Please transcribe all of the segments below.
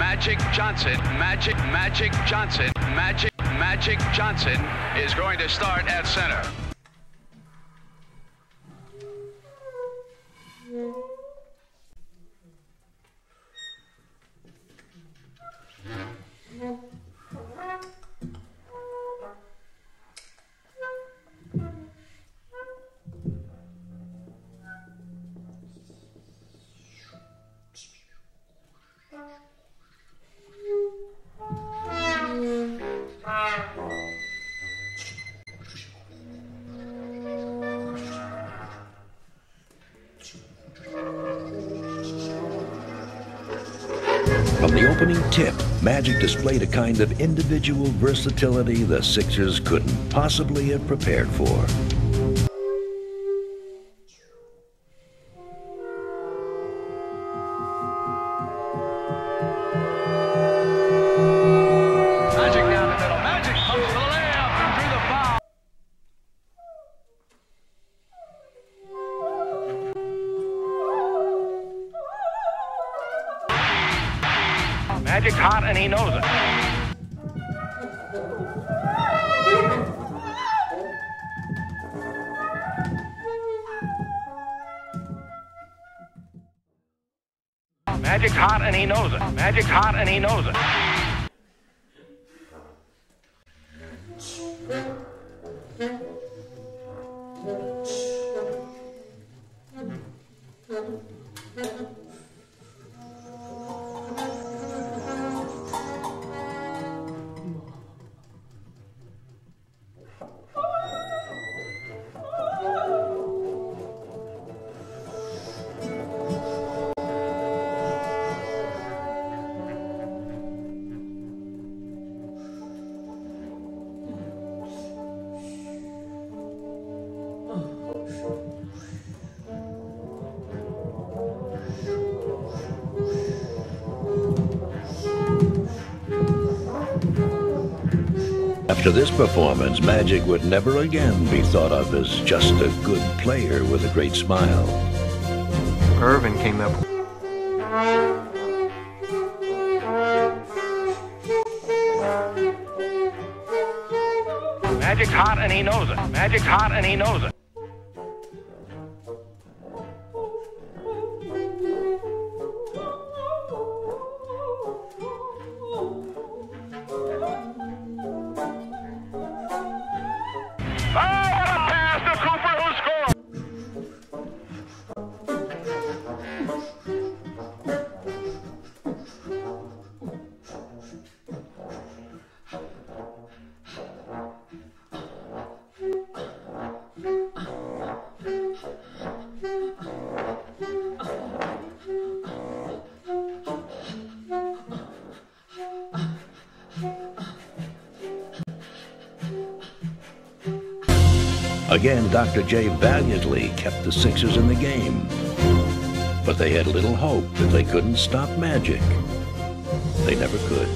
Magic Johnson, Magic Johnson is going to start at center. From the opening tip, Magic displayed a kind of individual versatility the Sixers couldn't possibly have prepared for. Magic down the middle. Magic pumps the layup and through the foul. Magic's hot and he knows it. Magic's hot and he knows it. Magic's hot and he knows it. After this performance, Magic would never again be thought of as just a good player with a great smile. Irvin came up. Magic's hot and he knows it. Magic's hot and he knows it. Again, Dr. J valiantly kept the Sixers in the game. But they had little hope that they couldn't stop Magic. They never could.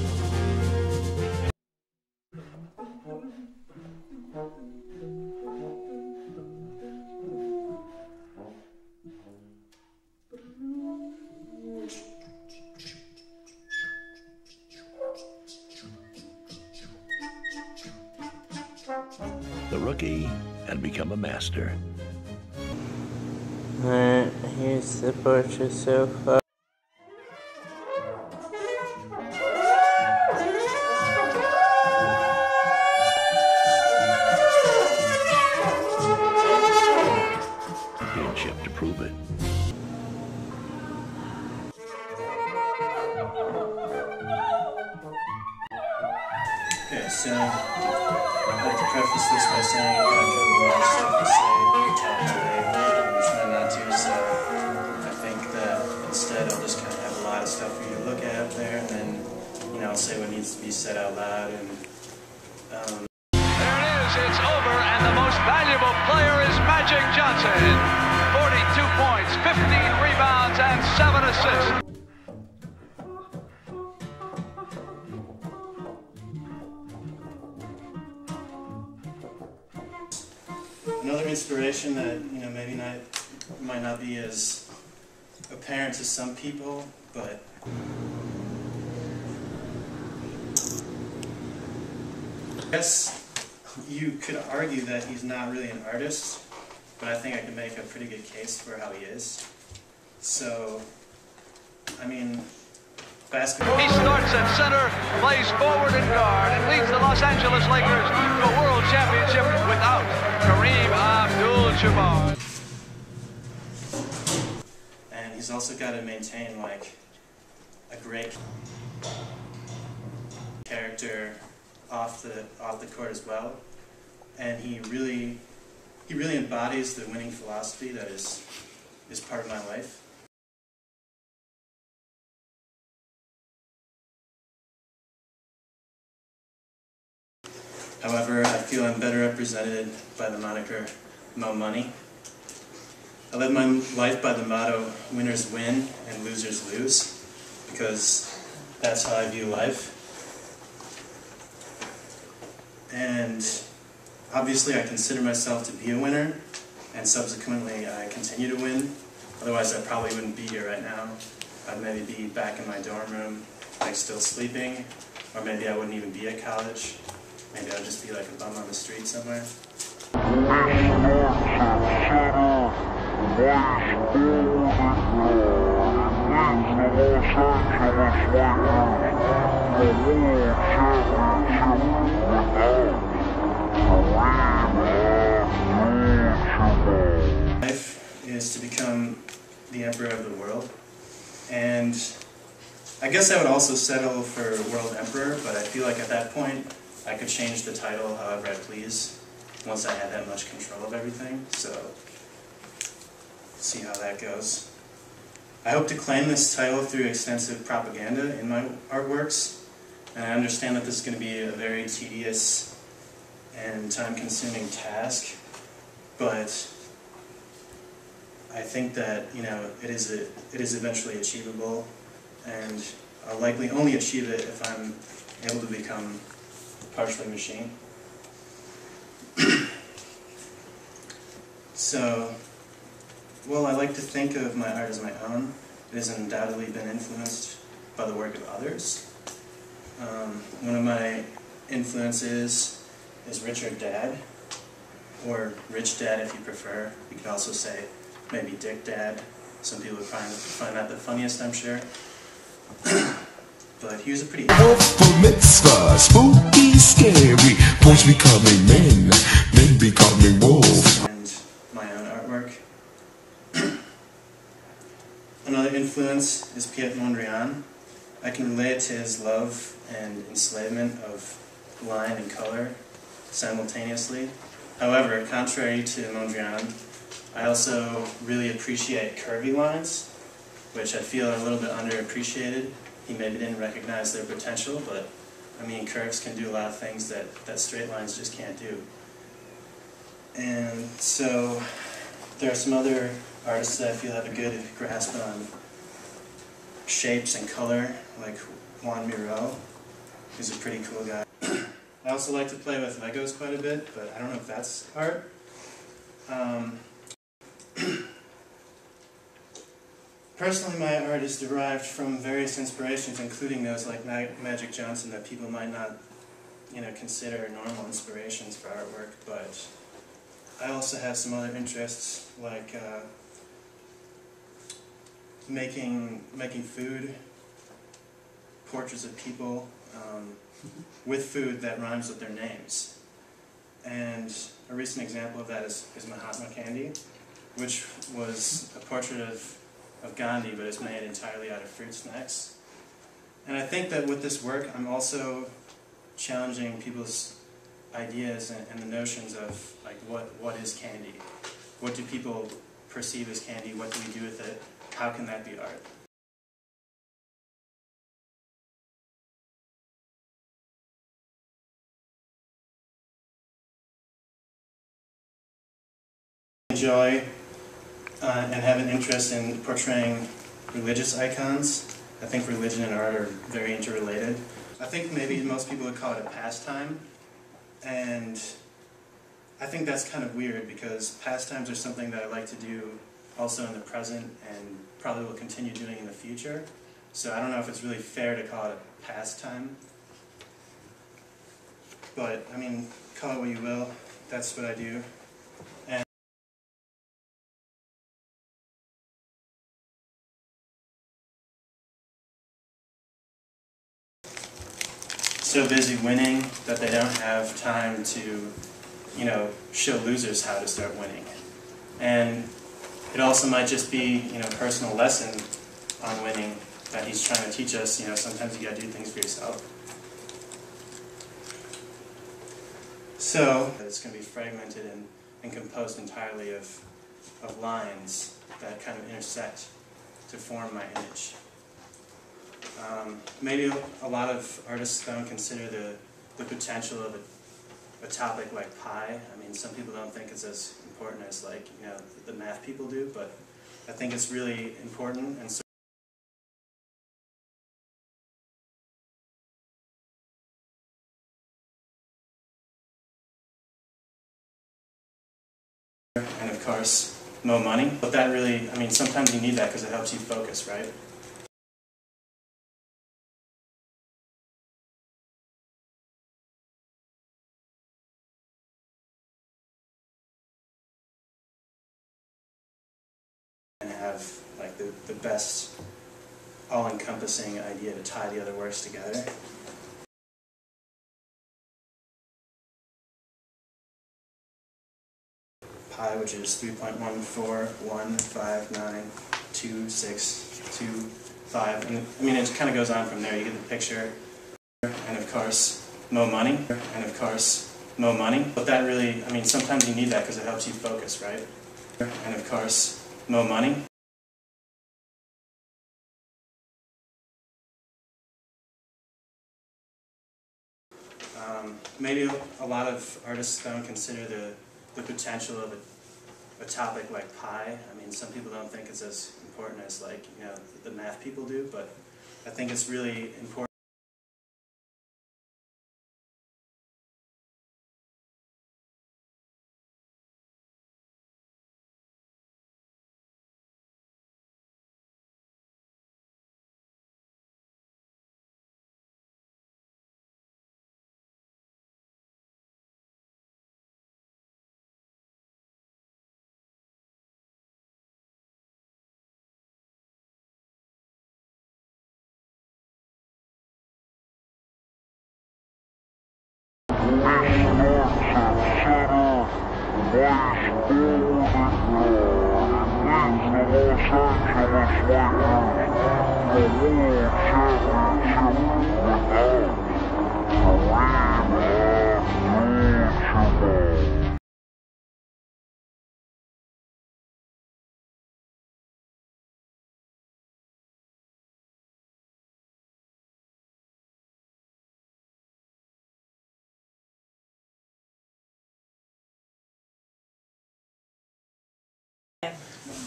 The rookie had become a master. Alright, here's the portrait so far. Championship to prove it. Okay, so I'd like to preface this by saying I've got a lot of stuff to say today. I'm trying not to, so I think that instead I'll just kind of have a lot of stuff for you to look at up there, and then, you know, I'll say what needs to be said out loud. And There it is, it's over, and the most valuable player is Magic Johnson. 42 points, 15 rebounds, and 7 assists. another inspiration that, you know, maybe might not be as apparent to some people, but guess you could argue that he's not really an artist, but I think I can make a pretty good case for how he is. So, I mean, basketball. He starts at center, plays forward and guard, and leads the Los Angeles Lakers to a world championship without Kareem Abdul-Jabbar. And he's also got to maintain like a great character off the court as well. And he really embodies the winning philosophy that is part of my life. However, I feel I'm better represented by the moniker Mo Money. I live my life by the motto, winners win and losers lose, because that's how I view life. And obviously I consider myself to be a winner, and subsequently I continue to win. Otherwise I probably wouldn't be here right now. I'd maybe be back in my dorm room, like still sleeping, or maybe I wouldn't even be at college. Maybe I'd just be like a bum on the street somewhere. Life is to become the emperor of the world, and I guess I would also settle for world emperor, but I feel like at that point I could change the title however I please once I had that much control of everything, so see how that goes. I hope to claim this title through extensive propaganda in my artworks, and I understand that this is going to be a very tedious and time-consuming task, but I think that, you know, it is eventually achievable, and I'll likely only achieve it if I'm able to become partially machine. So, well, I like to think of my art as my own. It has undoubtedly been influenced by the work of others. One of my influences is Richard Dad, or Rich Dad if you prefer. You could also say maybe Dick Dad. Some people would find that the funniest, I'm sure. But he was a pretty... Wolf mitzvah, spooky, scary. Boys becoming men, men becoming wolves. And my own artwork. Another influence is Piet Mondrian. I can relate to his love and enslavement of line and color simultaneously. However, contrary to Mondrian, I also really appreciate curvy lines, which I feel are a little bit underappreciated. He maybe didn't recognize their potential, but I mean, curves can do a lot of things that straight lines just can't do. And so there are some other artists that I feel have a good grasp on shapes and color, like Juan Miro, who's a pretty cool guy. I also like to play with Legos quite a bit, but I don't know if that's art. Personally, my art is derived from various inspirations, including those like Magic Johnson that people might not, consider normal inspirations for artwork. But I also have some other interests, like making food, portraits of people with food that rhymes with their names. And a recent example of that is Mahatma Gandhi, which was a portrait of Gandhi, but it's made entirely out of fruit snacks. And I think that with this work, I'm also challenging people's ideas and the notions of like what is candy? What do people perceive as candy? What do we do with it? How can that be art? Enjoy and have an interest in portraying religious icons. I think religion and art are very interrelated. I think maybe most people would call it a pastime, and I think that's kind of weird because pastimes are something that I like to do also in the present and probably will continue doing in the future. So I don't know if it's really fair to call it a pastime. But, I mean, call it what you will. That's what I do. And so busy winning that they don't have time to, you know, show losers how to start winning. And it also might just be, you know, a personal lesson on winning that he's trying to teach us. You know, sometimes you gotta do things for yourself. So it's going to be fragmented and composed entirely of lines that kind of intersect to form my image. Maybe a lot of artists don't consider the potential of a topic like pi. I mean, some people don't think it's as important as, like, you know, the math people do, but I think it's really important. And so and of course, more money. But that really, I mean, sometimes you need that because it helps you focus, right? And have, like, the best all-encompassing idea to tie the other words together. Pi, which is 3.141592625, and I mean, it kind of goes on from there. You get the picture, and of course, more money, and of course, more money. But that really, I mean, sometimes you need that because it helps you focus, right? And of course, more money. Maybe a lot of artists don't consider the potential of a topic like pi. I mean, some people don't think it's as important as, like, you know, the math people do, but I think it's really important.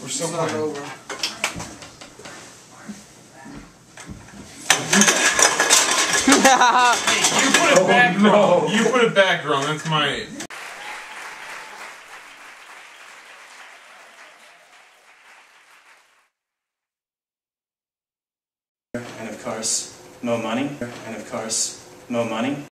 We're still not over. Hey, you put it back, bro. You put it back, bro. That's my. And of course, more money. And of course, more money.